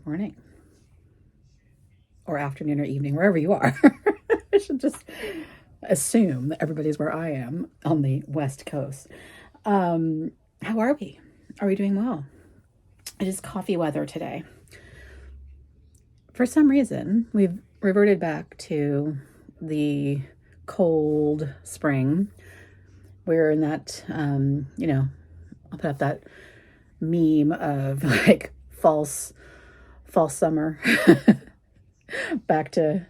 good morning or afternoon or evening, wherever you are. I should just assume that everybody's where I am on the West Coast. How are we? Are we doing well? It is coffee weather today. For some reason, we've reverted back to the cold spring. We're in that, I'll put up that meme of like false summer back to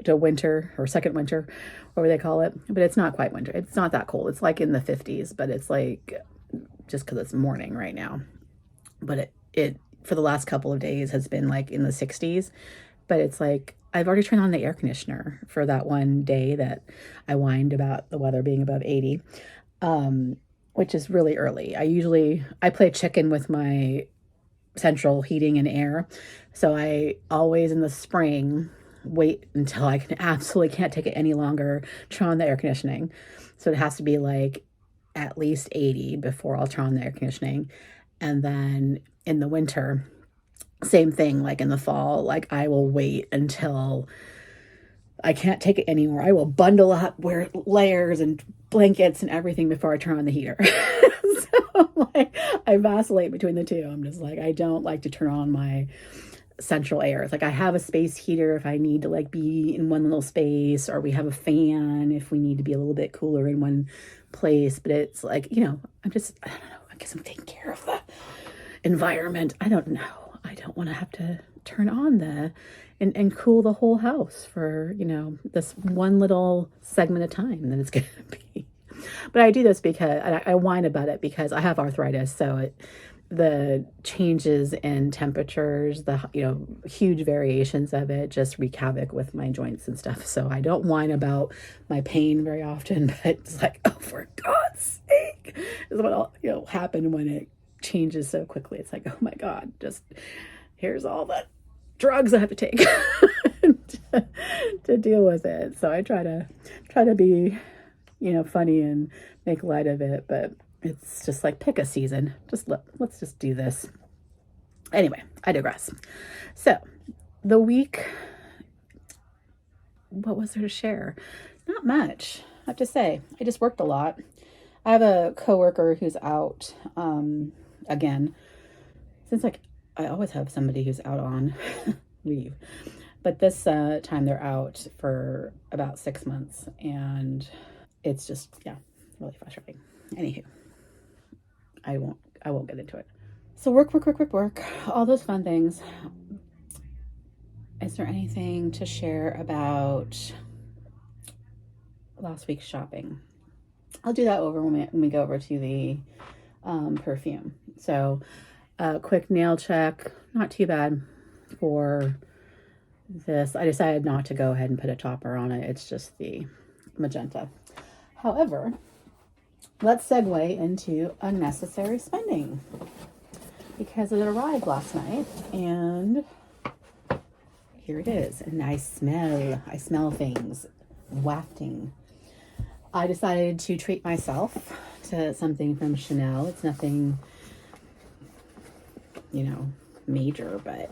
winter or second winter, whatever they call it. But it's not quite winter. It's not that cold. It's like in the 50s, but it's like just because it's morning right now. But it for the last couple of days has been like in the 60s. But it's like I've already turned on the air conditioner for that one day that I whined about the weather being above 80, which is really early. I play chicken with my central heating and air. So I always in the spring wait until I absolutely can't take it any longer, turn on the air conditioning. So it has to be like at least 80 before I'll turn on the air conditioning. And then in the winter, same thing, like in the fall, like I will wait until I can't take it anymore. I will bundle up, wear layers and blankets and everything before I turn on the heater. So like I vacillate between the two. I'm just like, I don't like to turn on my central air. It's like I have a space heater if I need to like be in one little space, or we have a fan if we need to be a little bit cooler in one place. But it's like, I don't know. I guess I'm taking care of the environment. I don't know. I don't want to have to turn on and cool the whole house for, this one little segment of time that it's going to be. But I do this because I whine about it because I have arthritis. So the changes in temperatures, the, huge variations of it just wreak havoc with my joints and stuff. So I don't whine about my pain very often, but it's like, oh, for God's sake, is what happen when it changes so quickly. It's like, oh my God, just here's all the drugs I have to take to deal with it. So I try to be, funny and make light of it, but it's just like pick a season. Let's just do this. Anyway, I digress. So the week, what was there to share? Not much, I have to say. I just worked a lot. I have a coworker who's out again. Since like I always have somebody who's out on leave, but this time they're out for about 6 months, and it's just really frustrating. Anywho, I won't get into it. So work, all those fun things. Is there anything to share about last week's shopping? I'll do that over when we go over to the perfume. So quick nail check, not too bad for this. I decided not to go ahead and put a topper on it. It's just the magenta. However, let's segue into unnecessary spending, because it arrived last night and here it is. And I smell things wafting. I decided to treat myself to something from Chanel. It's nothing, major, but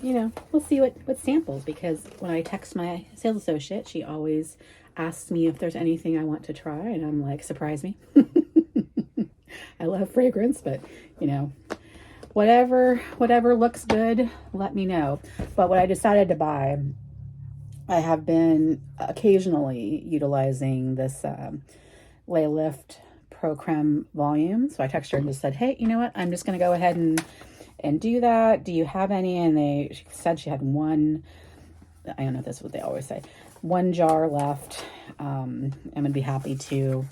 we'll see what samples, because when I text my sales associate, she always asks me if there's anything I want to try, and I'm like, surprise me. I love fragrance, but whatever looks good, let me know. But what I decided to buy, I have been occasionally utilizing this Lay Lift Pro Creme volume. So I texted her and just said, hey, you know what? I'm just going to go ahead and do that. Do you have any? And she said she had one. I don't know if that's what they always say. One jar left. I'm going to be happy to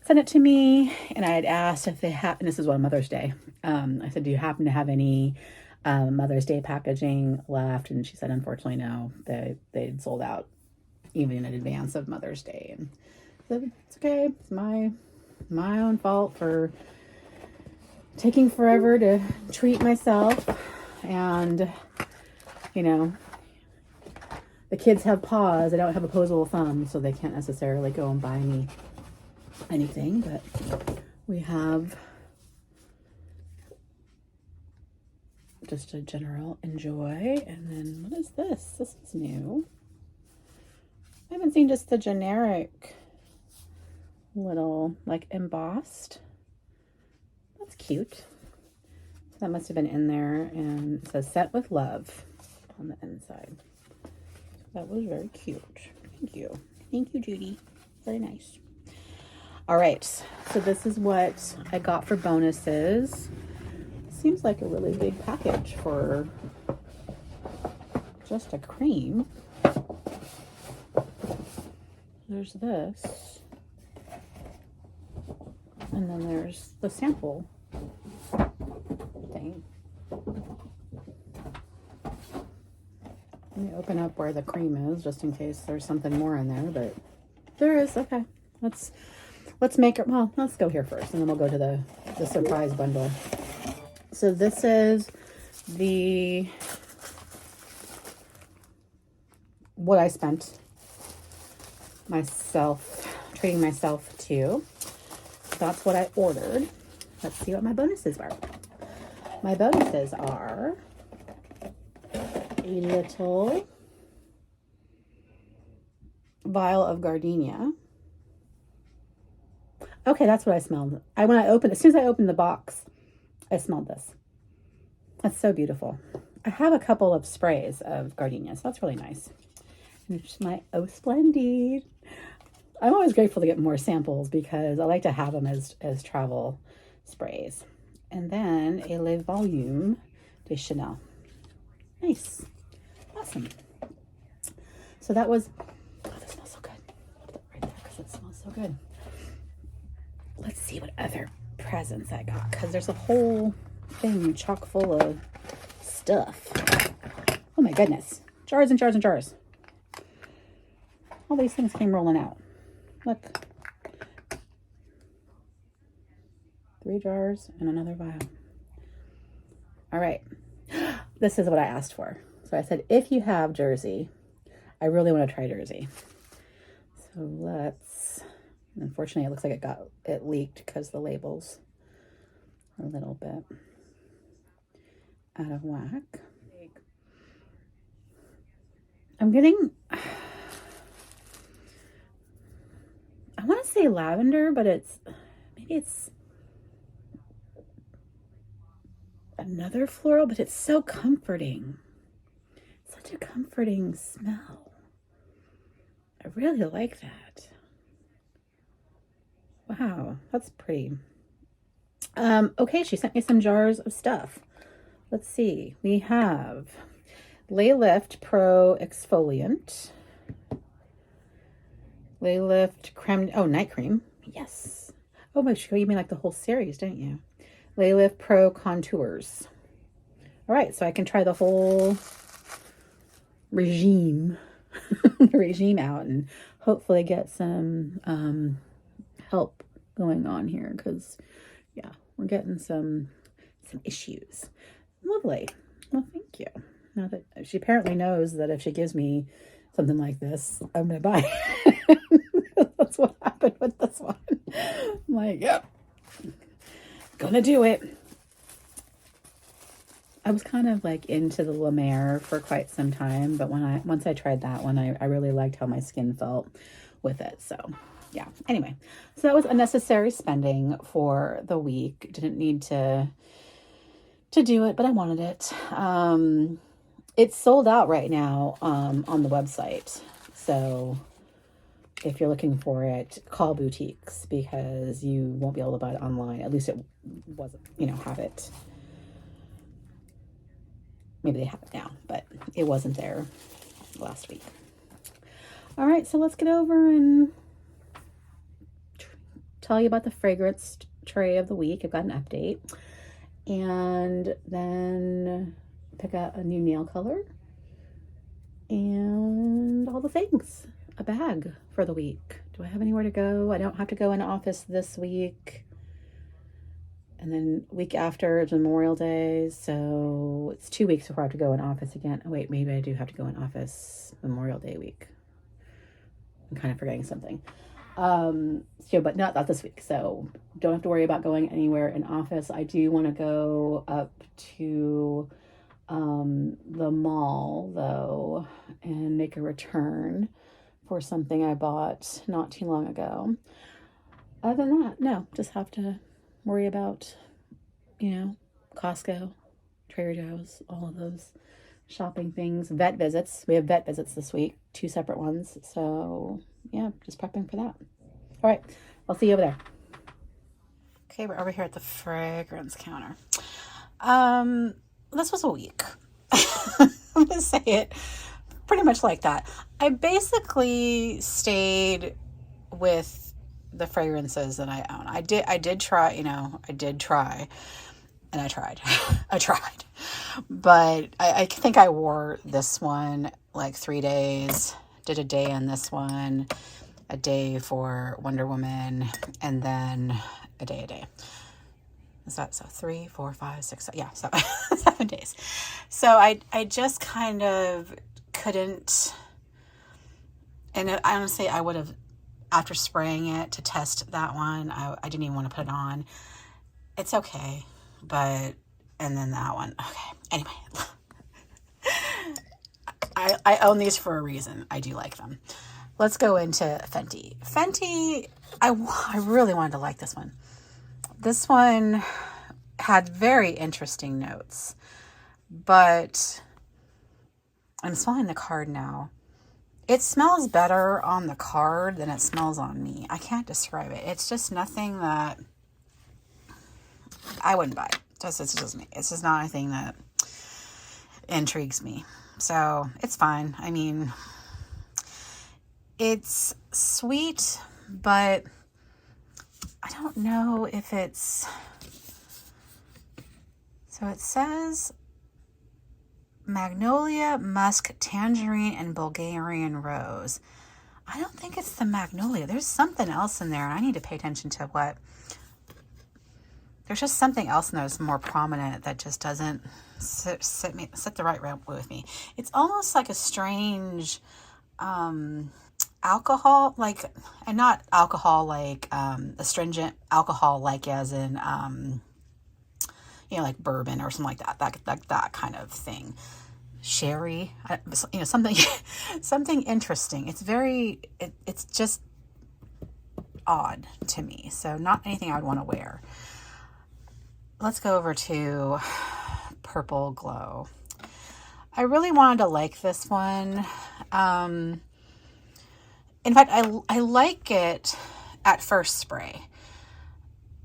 send it to me. And I had asked if they have, and this is on Mother's Day. I said, do you happen to have any Mother's Day packaging left? And she said, unfortunately, no. They'd sold out even in advance of Mother's Day. And I said, it's okay. It's my own fault for taking forever to treat myself. And, the kids have paws. They don't have opposable thumbs, so they can't necessarily go and buy me anything. But we have just a general enjoy. And then what is this? This is new. I haven't seen just the generic little like embossed. That's cute. That must have been in there, and it says "Set with Love" on the inside. That was very cute. Thank you. Thank you, Judy. Very nice. All right, so this is what I got for bonuses. Seems like a really big package for just a cream. There's this. And then there's the sample thing. Let me open up where the cream is, just in case there's something more in there, but there is. Okay, let's make it. Well, let's go here first, and then we'll go to the surprise bundle. So this is what I spent treating myself to. That's what I ordered. Let's see what my bonuses were. My bonuses are a little vial of gardenia. Okay, that's what I smelled. As soon as I opened the box, I smelled this. That's so beautiful. I have a couple of sprays of gardenia, so that's really nice. And it's my Oh Splendid. I'm always grateful to get more samples because I like to have them as travel sprays. And then a Le Volume de Chanel. Nice. Awesome. So that was, oh, this smells so good. Put that right there because it smells so good. Let's see what other presents I got, because there's a whole thing chock full of stuff. Oh my goodness. Jars and jars and jars. All these things came rolling out. Look. 3 jars and another vial. All right. This is what I asked for. So I said, if you have Jersey, I really want to try Jersey. So let's, unfortunately, it looks like it leaked because the labels are a little bit out of whack. I'm getting, I want to say lavender, but maybe it's another floral, but it's so comforting. Such a comforting smell. I really like that. Wow, that's pretty. Okay, she sent me some jars of stuff. Let's see. We have Lay Lift Pro Exfoliant. Lay Lift Creme, night cream. Yes. Oh my God, you mean like the whole series, don't you? Lay Lift Pro Contours. All right, so I can try the whole regime out and hopefully get some help going on here, because yeah, we're getting some issues. Lovely. Well, thank you. Now that she apparently knows that if she gives me something like this, I'm gonna buy it. That's what happened with this one. I'm like, yep, gonna do it. I was kind of like into the La Mer for quite some time, but once I tried that one, I really liked how my skin felt with it. So yeah, anyway, so that was unnecessary spending for the week. Didn't need to do it, but I wanted it. It's sold out right now on the website. So if you're looking for it, call boutiques, because you won't be able to buy it online. At least it wasn't, have it. Maybe they have it now, but it wasn't there last week. All right, so let's get over and tell you about the fragrance tray of the week. I've got an update. And then pick out a new nail color and all the things. A bag for the week. Do I have anywhere to go? I don't have to go in office this week. And then week after is Memorial Day, so it's 2 weeks before I have to go in office again. Oh wait, maybe I do have to go in office Memorial Day week. I'm kind of forgetting something. But not this week, so don't have to worry about going anywhere in office. I do want to go up to the mall though and make a return for something I bought not too long ago. Other than that, no, just have to worry about, Costco, Trader Joe's, all of those shopping things, vet visits. We have vet visits this week, 2 separate ones. So, yeah, just prepping for that. All right, I'll see you over there. Okay, we're over here at the fragrance counter. This was a week. I'm going to say it pretty much like that. I basically stayed with the fragrances that I own. I did try, and I tried. I tried. But I think I wore this one like 3 days, did a day on this one, a day for Wonder Woman, and then a day. Is that so? 3, 4, 5, 6, 7, yeah, so 7 days. So I just kind of couldn't, and honestly, I would have, after spraying it to test that one, I didn't even want to put it on. It's okay, but, and then that one, okay, anyway. I own these for a reason. I do like them. Let's go into Fenty. Fenty, I really wanted to like this one. This one had very interesting notes, but I'm smelling the card now. It smells better on the card than it smells on me. I can't describe it. It's just nothing that I wouldn't buy. It's just me. It's just not anything that intrigues me. So it's fine. I mean, it's sweet, but I don't know if it's, so it says magnolia, musk, tangerine, and Bulgarian rose. I don't think it's the magnolia. There's something else in there, and I need to pay attention to what. There's just something else in there that's more prominent that just doesn't sit the right way with me. It's almost like a strange alcohol, like, and not alcohol like astringent alcohol, like as in like bourbon or something like that kind of thing. Sherry, something interesting. It's it's just odd to me. So not anything I would want to wear. Let's go over to Purple Glow. I really wanted to like this one. In fact, I like it at first spray.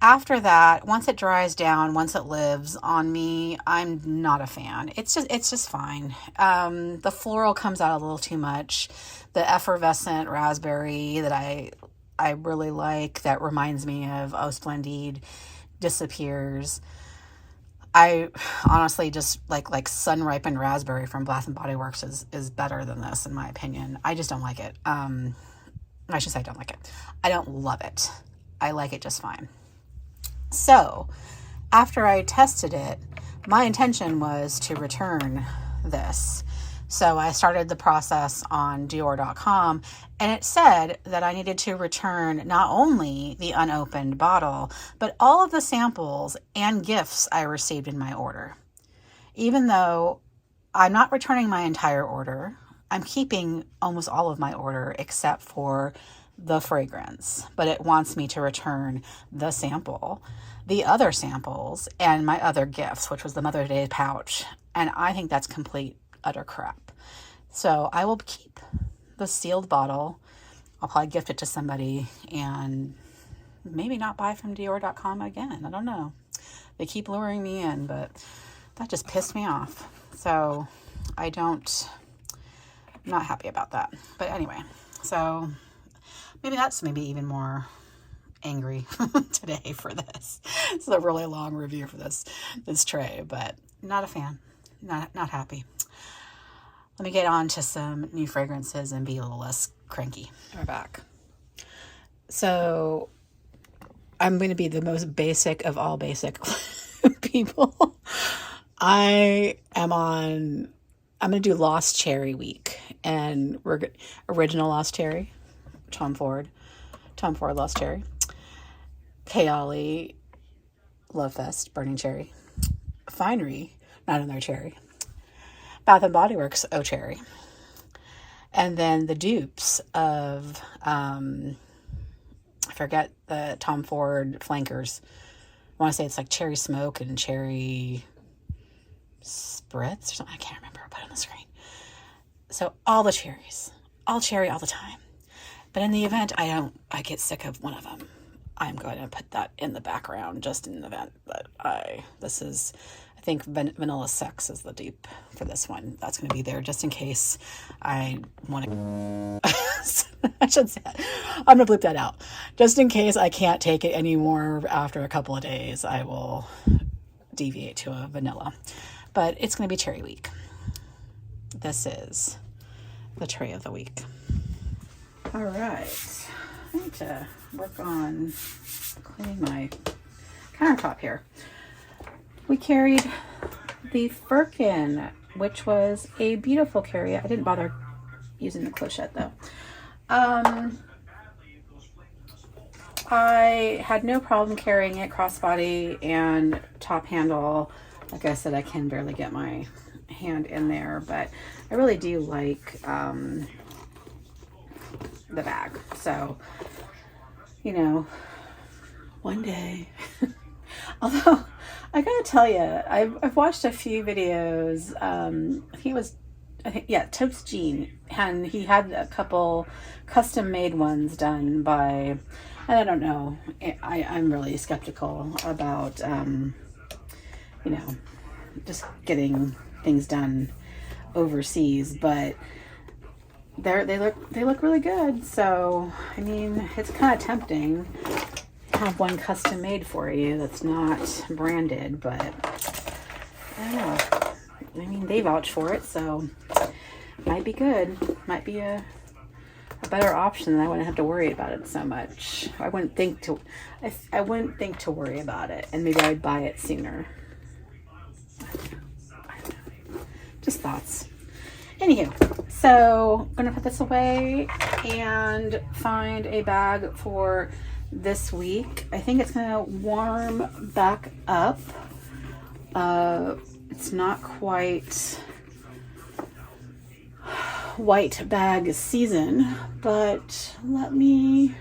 After that, once it dries down, once it lives on me, I'm not a fan. It's just fine. The floral comes out a little too much. The effervescent raspberry that I really like, that reminds me of Eau Splendide, disappears. I honestly just like sun ripened raspberry from Bath and Body Works is better than this, in my opinion. I just don't like it. I should say I don't like it. I don't love it. I like it just fine. So after I tested it, my intention was to return this. So I started the process on Dior.com, and it said that I needed to return not only the unopened bottle, but all of the samples and gifts I received in my order. Even though I'm not returning my entire order, I'm keeping almost all of my order except for the fragrance, but it wants me to return the sample, the other samples, and my other gifts, which was the Mother's Day pouch. And I think that's complete utter crap. So I will keep the sealed bottle. I'll probably gift it to somebody and maybe not buy from Dior.com again. I don't know. They keep luring me in, but that just pissed me off. So I'm not happy about that. But anyway, so maybe even more angry today for this. This is a really long review for this tray, but not a fan. Not happy. Let me get on to some new fragrances and be a little less cranky. We're back. So I'm going to be the most basic of all basic people. I'm going to do Lost Cherry week, and we're original Lost Cherry, Tom Ford Lost Cherry, Kayali, Lovefest, Burning Cherry, Finery, Not Another Cherry, Bath and Body Works Oh Cherry. And then the dupes of, I forget the Tom Ford flankers. I want to say it's like cherry smoke and cherry spritz or something. I can't remember. I'll put it on the screen. So all the cherries, all cherry all the time. But in the event I get sick of one of them, I'm going to put that in the background just in the event that I think Vanilla Sex is the dupe for this one. That's going to be there just in case I want to. I should say that. I'm going to bleep that out. Just in case I can't take it anymore after a couple of days, I will deviate to a vanilla. But it's going to be cherry week. This is the tray of the week. All right. I need to work on cleaning my countertop here. We carried the Firkin, which was a beautiful carry. I didn't bother using the clochette though. I had no problem carrying it crossbody and top handle. Like I said, I can barely get my hand in there, but I really do like the bag. So, you know, one day. Although I gotta tell you, I've watched a few videos. Totes Jean, and he had a couple custom made ones done by, and I don't know. I'm really skeptical about just getting things done overseas, but they look really good. So I mean, it's kind of tempting to have one custom made for you that's not branded, but I don't know. I mean, they vouch for it, so might be good. Might be a better option, and I wouldn't have to worry about it so much. I wouldn't think to worry about it, and maybe I'd buy it sooner. I don't know. Just thoughts. Anywho, so I'm gonna put this away and find a bag for this week. I think it's gonna warm back up. It's not quite white bag season, but let me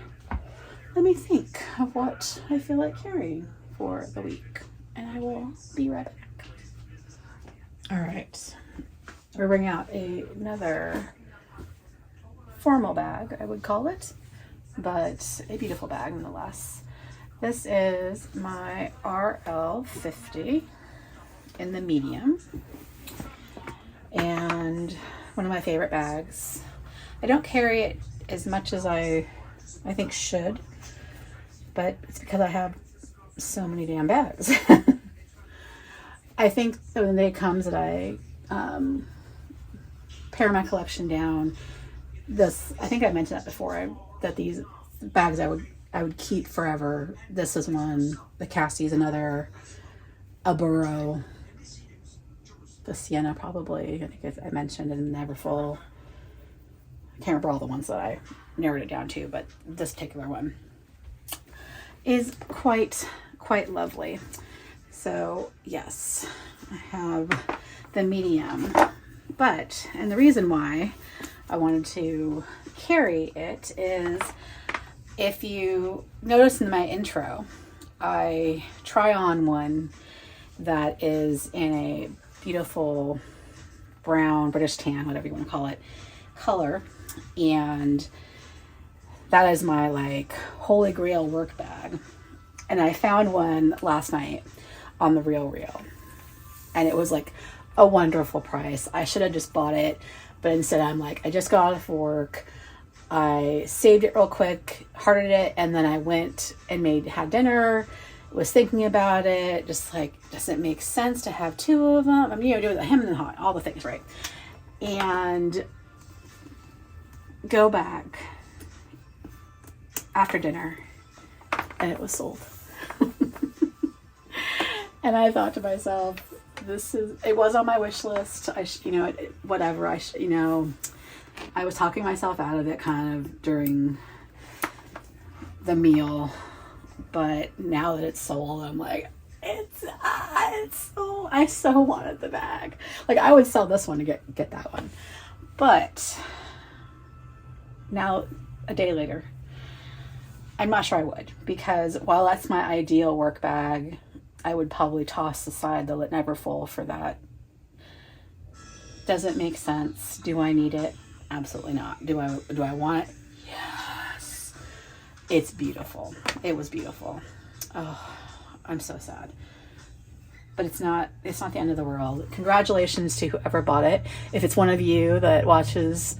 think of what I feel like carrying for the week, and I will be right back. All right, we're bringing out another formal bag, I would call it, but a beautiful bag nonetheless. This is my RL50 in the medium, and one of my favorite bags. I don't carry it as much as I think should, but it's because I have so many damn bags. I think when the day comes that I pare my collection down, I think I mentioned that before, that these bags I would keep forever. This is one, the Cassie's another, a Burrow, the Sienna probably, I think I mentioned, and Neverfull. I can't remember all the ones that I narrowed it down to, but this particular one is quite lovely. So yes, I have the medium, and the reason why I wanted to carry it is, if you notice in my intro, I try on one that is in a beautiful brown, British tan, whatever you want to call it, color, and that is my like holy grail work bag. And I found one last night on the RealReal, and it was like a wonderful price. I should have just bought it, but instead I'm like, I just got off work, I saved it real quick, hearted it, and then I went and had dinner, was thinking about it, just like, does it make sense to have two of them? I mean, doing the hem and the hot, all the things, right? And go back after dinner, and it was sold. And I thought to myself, it was on my wish list. Whatever. I was talking myself out of it kind of during the meal, but now that it's sold, I'm like, I Yes! Oh, I so wanted the bag. Like, I would sell this one to get that one. But now, a day later, I'm not sure I would, because while that's my ideal work bag, I would probably toss aside the Neverfull for that. Does it make sense? Do I need it? Absolutely not. Do I want it? Yes. It's beautiful. It was beautiful. Oh, I'm so sad. But it's not the end of the world. Congratulations to whoever bought it. If it's one of you that watches,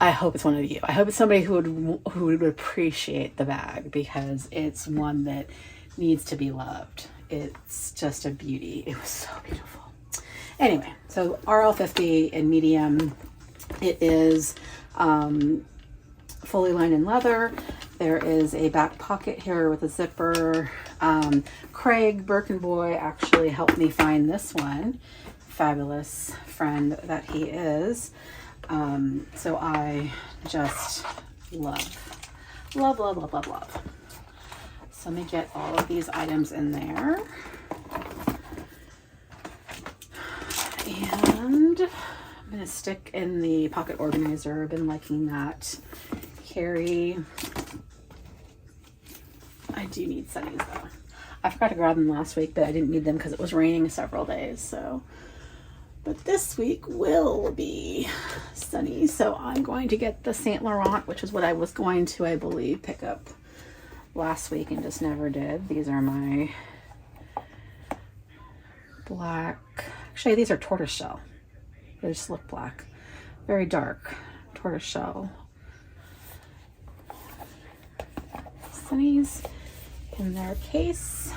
I hope it's one of you. I hope it's somebody who would appreciate the bag, because it's one that needs to be loved. It's just a beauty. It was so beautiful. Anyway, so RL50 in medium. It is fully lined in leather. There is a back pocket here with a zipper. Craig Birkenboy actually helped me find this one. Fabulous friend that he is. So I just love. So let me get all of these items in there. And I'm going to stick in the pocket organizer. I've been liking that. Carry. I do need sunnies though. I forgot to grab them last week, but I didn't need them because it was raining several days. So, but this week will be sunny. So I'm going to get the Saint Laurent, which is what I was going to, I believe, pick up last week and just never did. These are my black. Actually, these are tortoiseshell. They just look black. Very dark tortoiseshell. Sunnies in their case.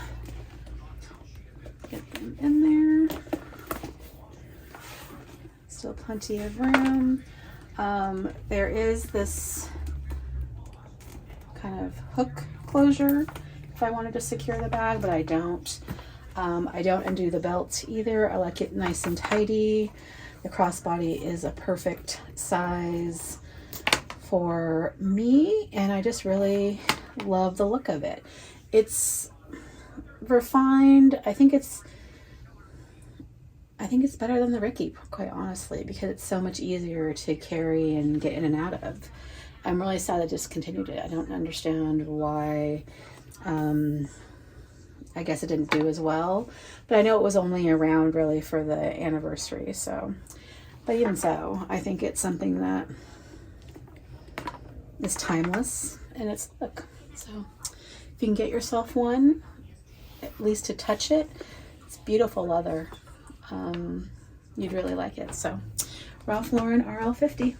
Get them in there. Still plenty of room. There is this kind of hook closure if I wanted to secure the bag, but I don't. I don't undo the belt either. I like it nice and tidy. The crossbody is a perfect size for me, and I just really love the look of it. It's refined. I think it's better than the Ricky, quite honestly, because it's so much easier to carry and get in and out of. I'm really sad I discontinued it. I don't understand why. I guess it didn't do as well, but I know it was only around really for the anniversary. So, but even so, I think it's something that is timeless in its look. So if you can get yourself one, at least to touch it, it's beautiful leather. You'd really like it. So Ralph Lauren RL50.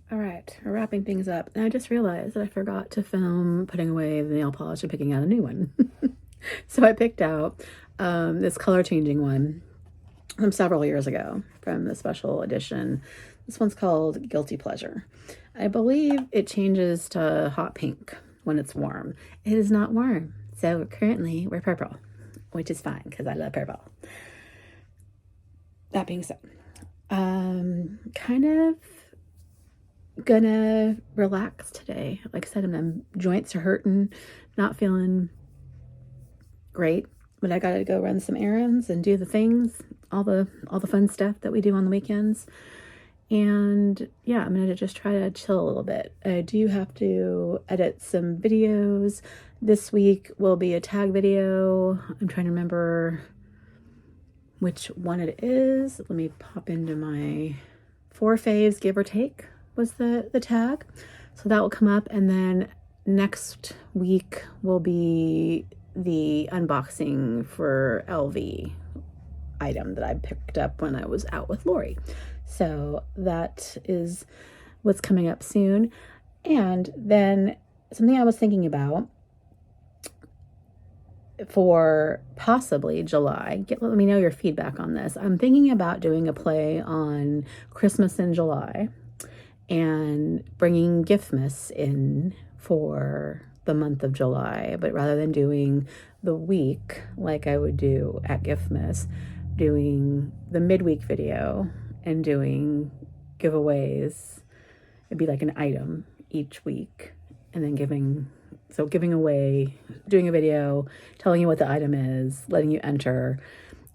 All right, we're wrapping things up. And I just realized that I forgot to film putting away the nail polish and picking out a new one. So I picked out this color changing one from several years ago from the special edition. This one's called Guilty Pleasure. I believe it changes to hot pink when it's warm. It is not warm. So currently we're purple, which is fine because I love purple. That being said, kind of gonna relax today. Like I said, my joints are hurting, not feeling great, but I gotta go run some errands and do the things, all the fun stuff that we do on the weekends. And yeah, I'm gonna just try to chill a little bit. I do have to edit some videos. This week will be a tag video. I'm trying to remember which one it is. Let me pop into my 4 faves, give or take, was the tag. So that will come up, and then next week will be the unboxing for LV item that I picked up when I was out with Lori. So that is what's coming up soon. And then something I was thinking about for possibly July, let me know your feedback on this. I'm thinking about doing a play on Christmas in July and bringing Giftmas in for the month of July, but rather than doing the week like I would do at Giftmas, doing the midweek video and doing giveaways. It'd be like an item each week, and then giving So giving away, doing a video, telling you what the item is, letting you enter,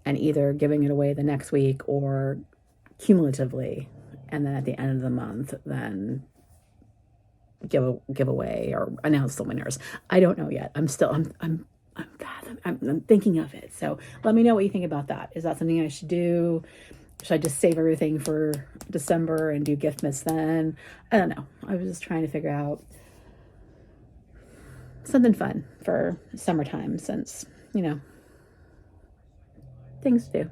and either giving it away the next week or cumulatively. And then at the end of the month, then give away or announce the winners. I don't know yet. I'm thinking of it. So let me know what you think about that. Is that something I should do? Should I just save everything for December and do gift miss then? I don't know. I was just trying to figure out something fun for summertime since, things to do.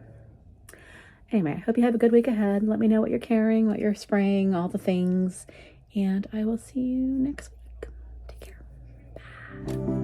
Anyway, I hope you have a good week ahead. Let me know what you're carrying, what you're spraying, all the things. And I will see you next week. Take care. Bye.